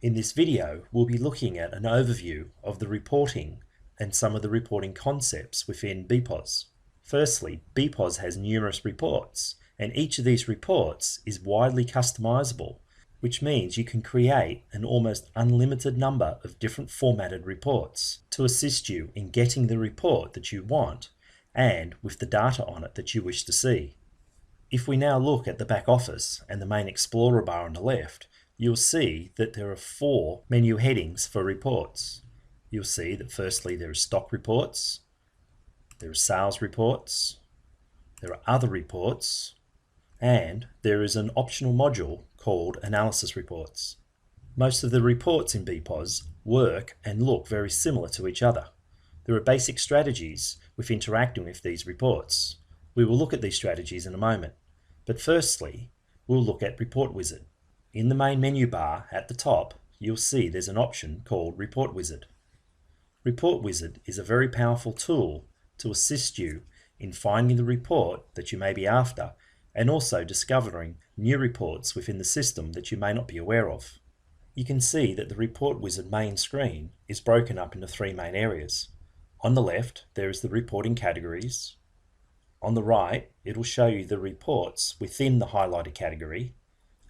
In this video, we'll be looking at an overview of the reporting and some of the reporting concepts within BPOS. Firstly, BPOS has numerous reports, and each of these reports is widely customizable, which means you can create an almost unlimited number of different formatted reports to assist you in getting the report that you want and with the data on it that you wish to see. If we now look at the back office and the main Explorer bar on the left, you'll see that there are 4 menu headings for reports. You'll see that firstly there are stock reports, there are sales reports, there are other reports, and there is an optional module called analysis reports. Most of the reports in BPOS work and look very similar to each other. There are basic strategies with interacting with these reports. We will look at these strategies in a moment, but firstly we'll look at Report Wizard. In the main menu bar at the top, you'll see there's an option called Report Wizard. Report Wizard is a very powerful tool to assist you in finding the report that you may be after and also discovering new reports within the system that you may not be aware of. You can see that the Report Wizard main screen is broken up into 3 main areas. On the left, there is the reporting categories. On the right, it'll show you the reports within the highlighted category,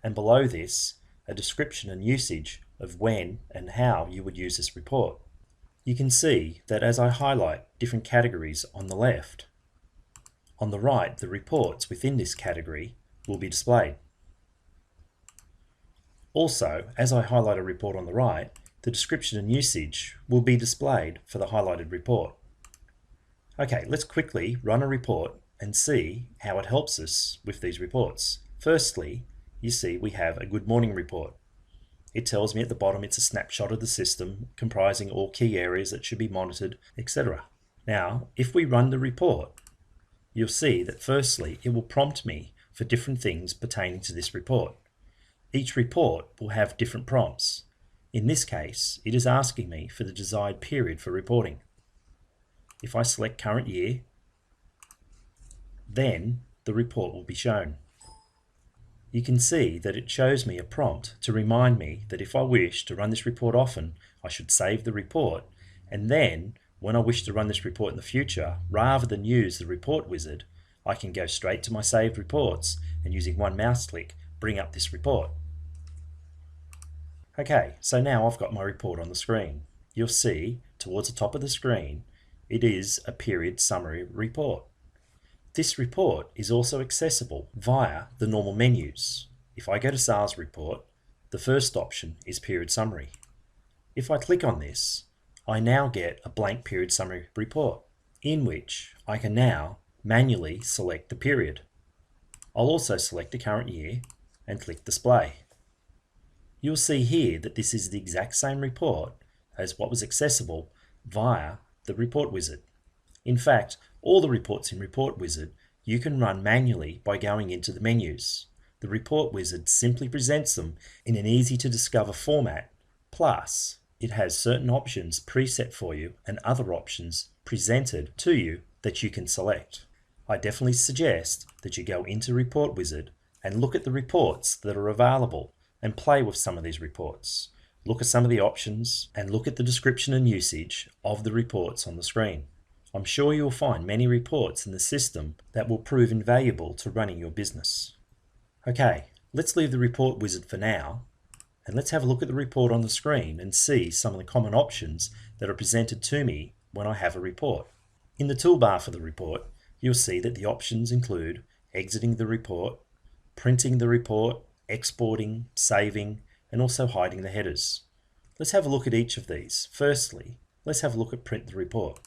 and below this, a description and usage of when and how you would use this report. You can see that as I highlight different categories on the left, on the right, the reports within this category will be displayed. Also, as I highlight a report on the right, the description and usage will be displayed for the highlighted report. Okay, let's quickly run a report and see how it helps us with these reports. Firstly, you see we have a good morning report. It tells me at the bottom it's a snapshot of the system comprising all key areas that should be monitored, etc. Now, if we run the report, you'll see that firstly it will prompt me for different things pertaining to this report. Each report will have different prompts. In this case, it is asking me for the desired period for reporting. If I select current year, then the report will be shown. You can see that it shows me a prompt to remind me that if I wish to run this report often, I should save the report, and then when I wish to run this report in the future, rather than use the Report Wizard, I can go straight to my saved reports and using one mouse click, bring up this report. Okay, so now I've got my report on the screen. You'll see towards the top of the screen, it is a period summary report. This report is also accessible via the normal menus. If I go to Sales Report, the first option is Period Summary. If I click on this, I now get a blank Period Summary report in which I can now manually select the period. I'll also select the current year and click Display. You'll see here that this is the exact same report as what was accessible via the Report Wizard. In fact, all the reports in Report Wizard you can run manually by going into the menus. The Report Wizard simply presents them in an easy to discover format, plus it has certain options preset for you and other options presented to you that you can select. I definitely suggest that you go into Report Wizard and look at the reports that are available and play with some of these reports. Look at some of the options and look at the description and usage of the reports on the screen. I'm sure you'll find many reports in the system that will prove invaluable to running your business. Okay, let's leave the Report Wizard for now, and let's have a look at the report on the screen and see some of the common options that are presented to me when I have a report. In the toolbar for the report, you'll see that the options include exiting the report, printing the report, exporting, saving, and also hiding the headers. Let's have a look at each of these. Firstly, let's have a look at Print the Report.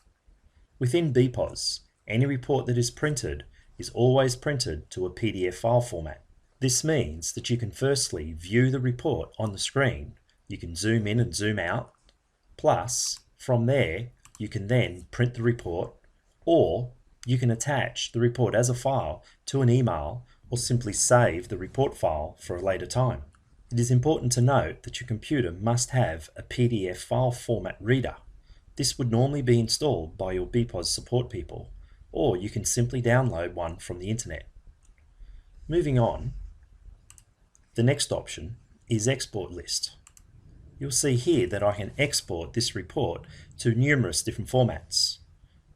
Within BPOS, any report that is printed is always printed to a PDF file format. This means that you can firstly view the report on the screen. You can zoom in and zoom out. Plus, from there, you can then print the report, or you can attach the report as a file to an email or simply save the report file for a later time. It is important to note that your computer must have a PDF file format reader. This would normally be installed by your BPOS support people, or you can simply download one from the internet. Moving on, the next option is Export List. You'll see here that I can export this report to numerous different formats.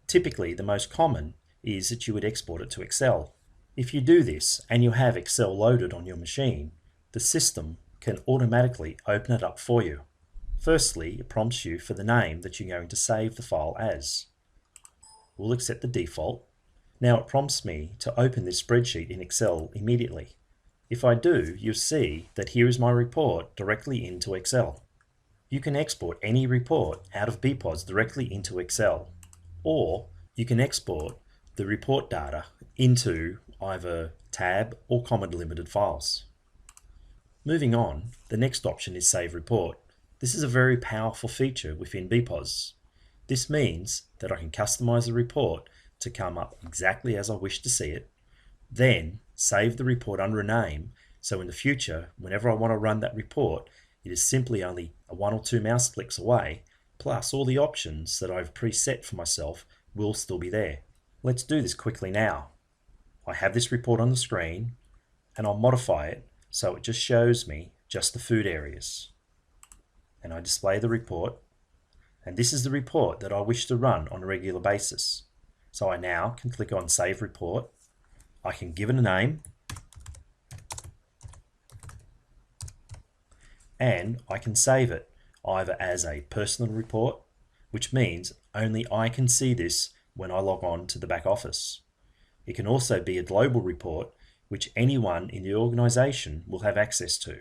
Typically, the most common is that you would export it to Excel. If you do this and you have Excel loaded on your machine, the system can automatically open it up for you. Firstly, it prompts you for the name that you're going to save the file as. We'll accept the default. Now it prompts me to open this spreadsheet in Excel immediately. If I do, you'll see that here is my report directly into Excel. You can export any report out of BPOS directly into Excel, or you can export the report data into either tab or comma delimited files. Moving on, the next option is Save Report. This is a very powerful feature within BPOS. This means that I can customize the report to come up exactly as I wish to see it, then save the report under a name, so in the future, whenever I want to run that report, it is simply only a 1 or 2 mouse clicks away, plus all the options that I've preset for myself will still be there. Let's do this quickly now. I have this report on the screen, and I'll modify it so it just shows me just the food areas. And I display the report, and this is the report that I wish to run on a regular basis. So I now can click on Save Report. I can give it a name, and I can save it either as a personal report, which means only I can see this when I log on to the back office. It can also be a global report, which anyone in the organization will have access to.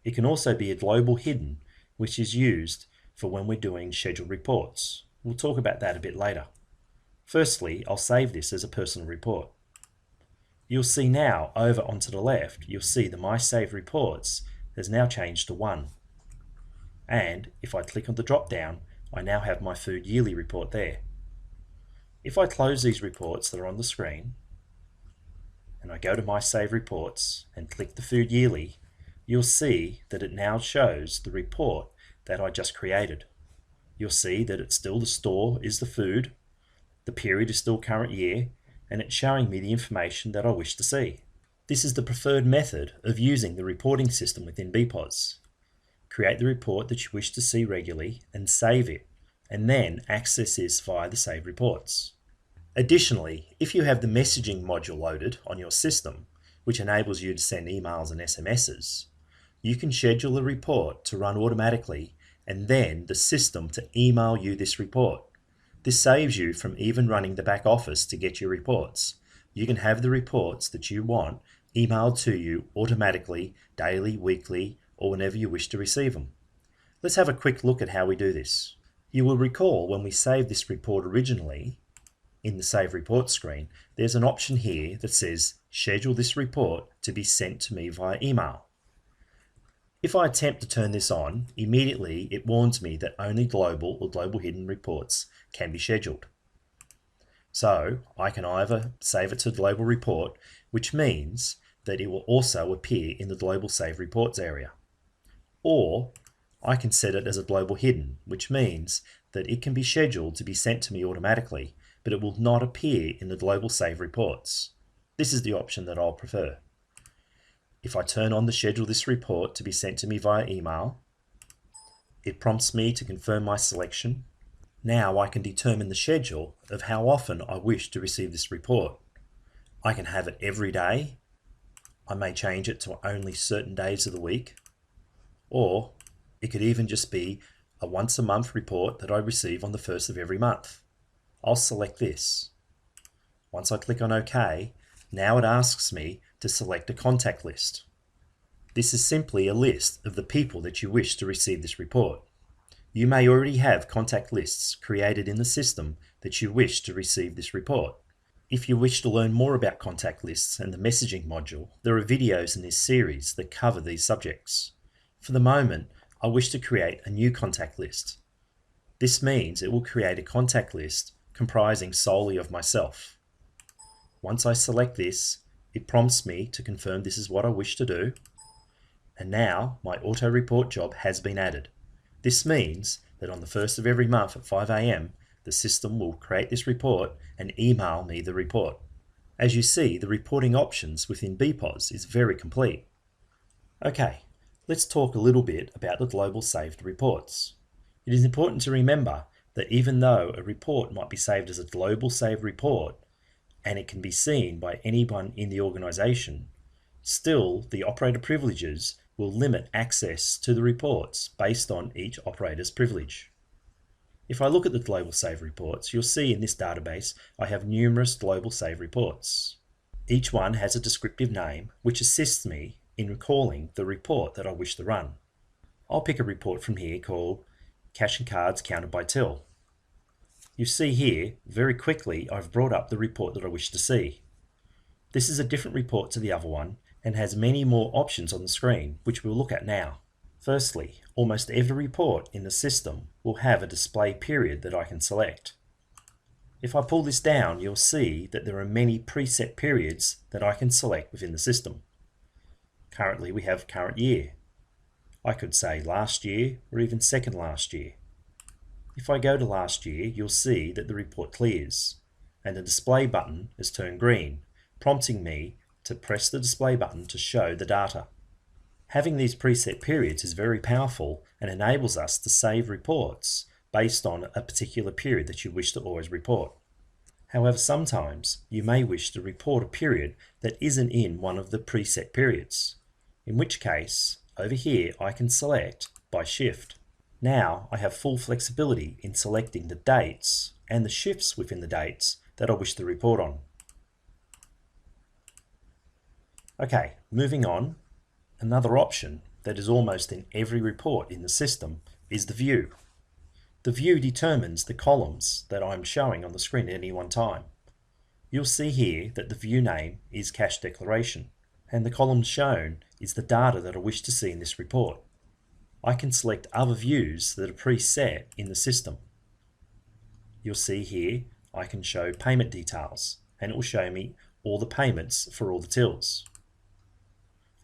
It can also be a global hidden, which is used for when we're doing scheduled reports. We'll talk about that a bit later. Firstly, I'll save this as a personal report. You'll see now over onto the left, you'll see the My Save Reports has now changed to 1. And if I click on the drop down, I now have my food yearly report there. If I close these reports that are on the screen, and I go to My Save Reports and click the food yearly, you'll see that it now shows the report that I just created. You'll see that it's still the store is the food, the period is still current year, and it's showing me the information that I wish to see. This is the preferred method of using the reporting system within BPOS. Create the report that you wish to see regularly and save it, and then access this via the Save Reports. Additionally, if you have the messaging module loaded on your system, which enables you to send emails and SMSs, you can schedule the report to run automatically and then the system to email you this report. This saves you from even running the back office to get your reports. You can have the reports that you want emailed to you automatically, daily, weekly, or whenever you wish to receive them. Let's have a quick look at how we do this. You will recall when we saved this report originally, in the Save Report screen, there's an option here that says schedule this report to be sent to me via email. If I attempt to turn this on, immediately it warns me that only global or global hidden reports can be scheduled. So I can either save it to global report, which means that it will also appear in the global Save Reports area. Or I can set it as a global hidden, which means that it can be scheduled to be sent to me automatically, but it will not appear in the global Save Reports. This is the option that I'll prefer. If I turn on the schedule this report to be sent to me via email, it prompts me to confirm my selection. Now I can determine the schedule of how often I wish to receive this report. I can have it every day. I may change it to only certain days of the week, or it could even just be a once a month report that I receive on the 1st of every month. I'll select this. Once I click on OK, now it asks me to select a contact list. This is simply a list of the people that you wish to receive this report. You may already have contact lists created in the system that you wish to receive this report. If you wish to learn more about contact lists and the messaging module, there are videos in this series that cover these subjects. For the moment, I wish to create a new contact list. This means it will create a contact list comprising solely of myself. Once I select this, it prompts me to confirm this is what I wish to do. And now my auto report job has been added. This means that on the 1st of every month at 5 AM, the system will create this report and email me the report. As you see, the reporting options within BPOS is very complete. Okay, Let's talk a little bit about the global saved reports. It is important to remember that even though a report might be saved as a global saved report and it can be seen by anyone in the organization, still the operator privileges will limit access to the reports based on each operator's privilege. If I look at the global save reports, you'll see in this database I have numerous global save reports. Each one has a descriptive name which assists me in recalling the report that I wish to run. I'll pick a report from here called Cash and Cards Counted by Till. You see here, very quickly I've brought up the report that I wish to see. This is a different report to the other one and has many more options on the screen, which we'll look at now. Firstly, almost every report in the system will have a display period that I can select. If I pull this down, you'll see that there are many preset periods that I can select within the system. Currently we have current year. I could say last year or even second last year. If I go to last year, you'll see that the report clears and the display button is turned green, prompting me to press the display button to show the data. Having these preset periods is very powerful and enables us to save reports based on a particular period that you wish to always report. However, sometimes you may wish to report a period that isn't in one of the preset periods, in which case, over here I can select by shift. Now I have full flexibility in selecting the dates and the shifts within the dates that I wish to report on. Okay, moving on. Another option that is almost in every report in the system is the view. The view determines the columns that I'm showing on the screen at any one time. You'll see here that the view name is Cash Declaration, and the column shown is the data that I wish to see in this report. I can select other views that are preset in the system. You'll see here I can show payment details, and it will show me all the payments for all the tills.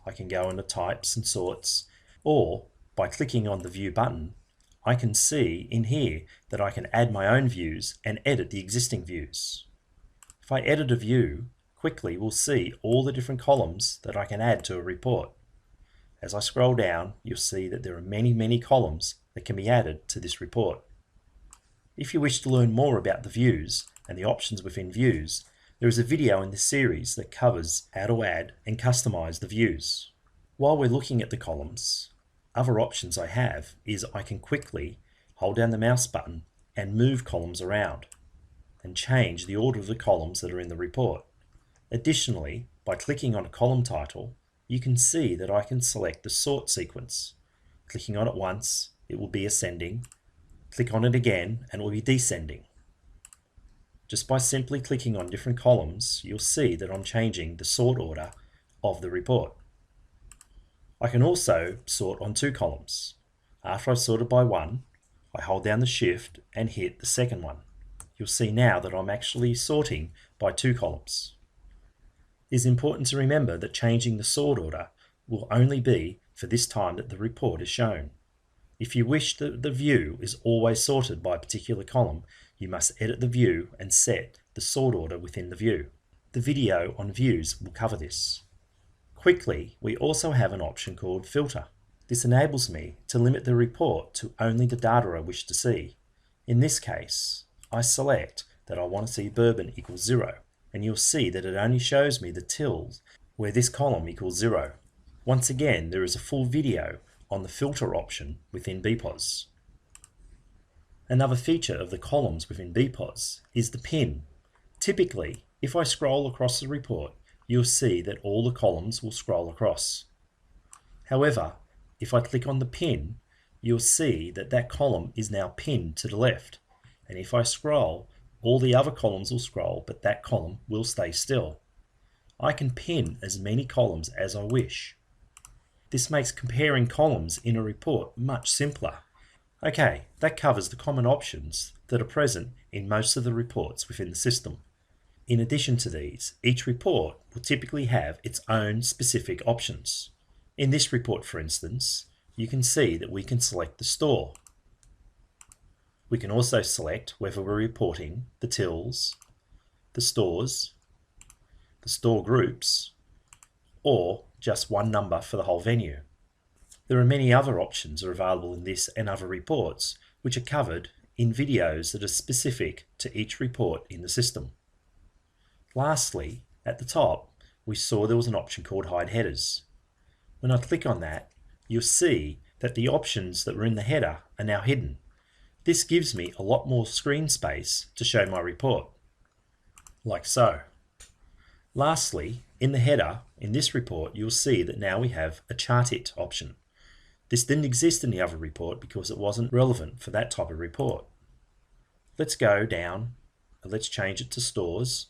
I can go into types and sorts, or by clicking on the view button, I can see in here that I can add my own views and edit the existing views. If I edit a view, quickly we'll see all the different columns that I can add to a report. As I scroll down, you'll see that there are many columns that can be added to this report. If you wish to learn more about the views and the options within views, there is a video in this series that covers how to add and customize the views. While we're looking at the columns, other options I have is I can quickly hold down the mouse button and move columns around and change the order of the columns that are in the report. Additionally, by clicking on a column title, you can see that I can select the sort sequence. Clicking on it once, it will be ascending. Click on it again and it will be descending. Just by simply clicking on different columns, you'll see that I'm changing the sort order of the report. I can also sort on two columns. After I've sorted by one, I hold down the shift and hit the second one. You'll see now that I'm actually sorting by two columns. It is important to remember that changing the sort order will only be for this time that the report is shown. If you wish that the view is always sorted by a particular column, you must edit the view and set the sort order within the view. The video on views will cover this. Quickly, we also have an option called Filter. This enables me to limit the report to only the data I wish to see. In this case, I select that I want to see bourbon equals 0, and you'll see that it only shows me the tills where this column equals 0. Once again, there is a full video on the filter option within BPOS. Another feature of the columns within BPOS is the pin. Typically, if I scroll across the report, you'll see that all the columns will scroll across. However, if I click on the pin, you'll see that that column is now pinned to the left. And if I scroll, all the other columns will scroll, but that column will stay still. I can pin as many columns as I wish. This makes comparing columns in a report much simpler. Okay, that covers the common options that are present in most of the reports within the system. In addition to these, each report will typically have its own specific options. In this report, for instance, you can see that we can select the store. We can also select whether we're reporting the tills, the stores, the store groups, or just one number for the whole venue. There are many other options that are available in this and other reports, which are covered in videos that are specific to each report in the system. Lastly, at the top, we saw there was an option called Hide Headers. When I click on that, you'll see that the options that were in the header are now hidden. This gives me a lot more screen space to show my report, like so. Lastly, in the header, in this report, you'll see that now we have a Chart It option. This didn't exist in the other report because it wasn't relevant for that type of report. Let's go down and let's change it to Stores.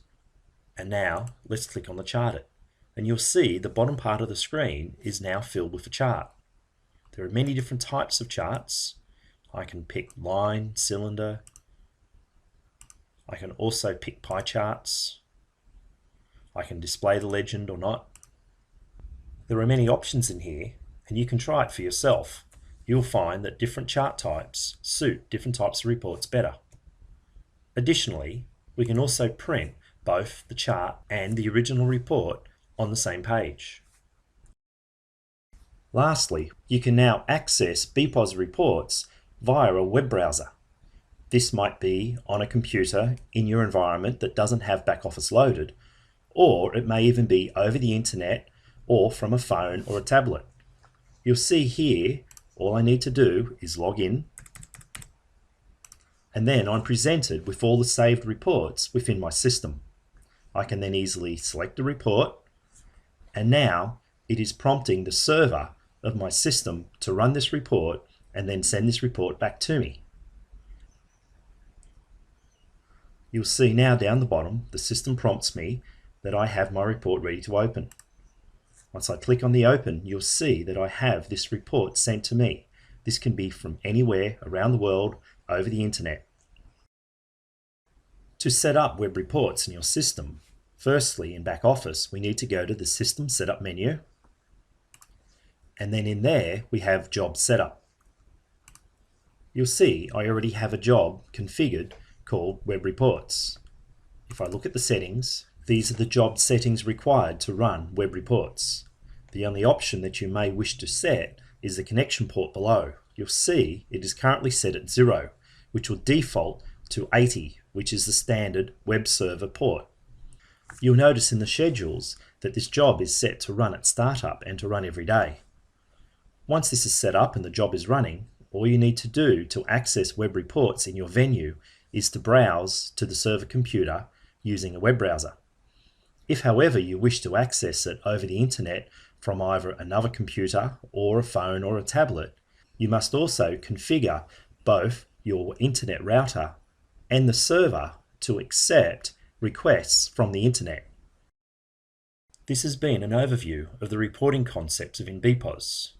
And now let's click on the Chart It. And you'll see the bottom part of the screen is now filled with a chart. There are many different types of charts. I can pick line, cylinder. I can also pick pie charts. I can display the legend or not. There are many options in here, and you can try it for yourself. You'll find that different chart types suit different types of reports better. Additionally, we can also print both the chart and the original report on the same page. Lastly, you can now access BPOS reports via a web browser. This might be on a computer in your environment that doesn't have back-office loaded, or it may even be over the internet or from a phone or a tablet. You'll see here, all I need to do is log in, and then I'm presented with all the saved reports within my system. I can then easily select a report, and now it is prompting the server of my system to run this report and then send this report back to me. You'll see now down the bottom, the system prompts me that I have my report ready to open. Once I click on the open, you'll see that I have this report sent to me. This can be from anywhere around the world over the internet. To set up web reports in your system, firstly in back office, we need to go to the System Setup menu. And then in there, we have Job Setup. You'll see I already have a job configured called Web Reports. If I look at the settings, these are the job settings required to run web reports. The only option that you may wish to set is the connection port below. You'll see it is currently set at 0, which will default to 80, which is the standard web server port. You'll notice in the schedules that this job is set to run at startup and to run every day. Once this is set up and the job is running, all you need to do to access web reports in your venue is to browse to the server computer using a web browser. If, however, you wish to access it over the internet from either another computer or a phone or a tablet, you must also configure both your internet router and the server to accept requests from the internet. This has been an overview of the reporting concepts within BPOS.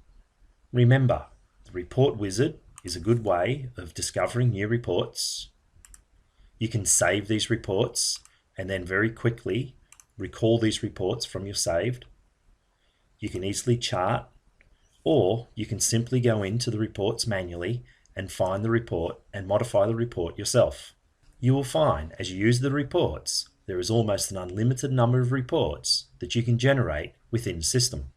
Remember, the Report Wizard is a good way of discovering new reports. You can save these reports and then very quickly recall these reports from your saved. You can easily chart, or you can simply go into the reports manually and find the report and modify the report yourself. You will find as you use the reports, there is almost an unlimited number of reports that you can generate within the system.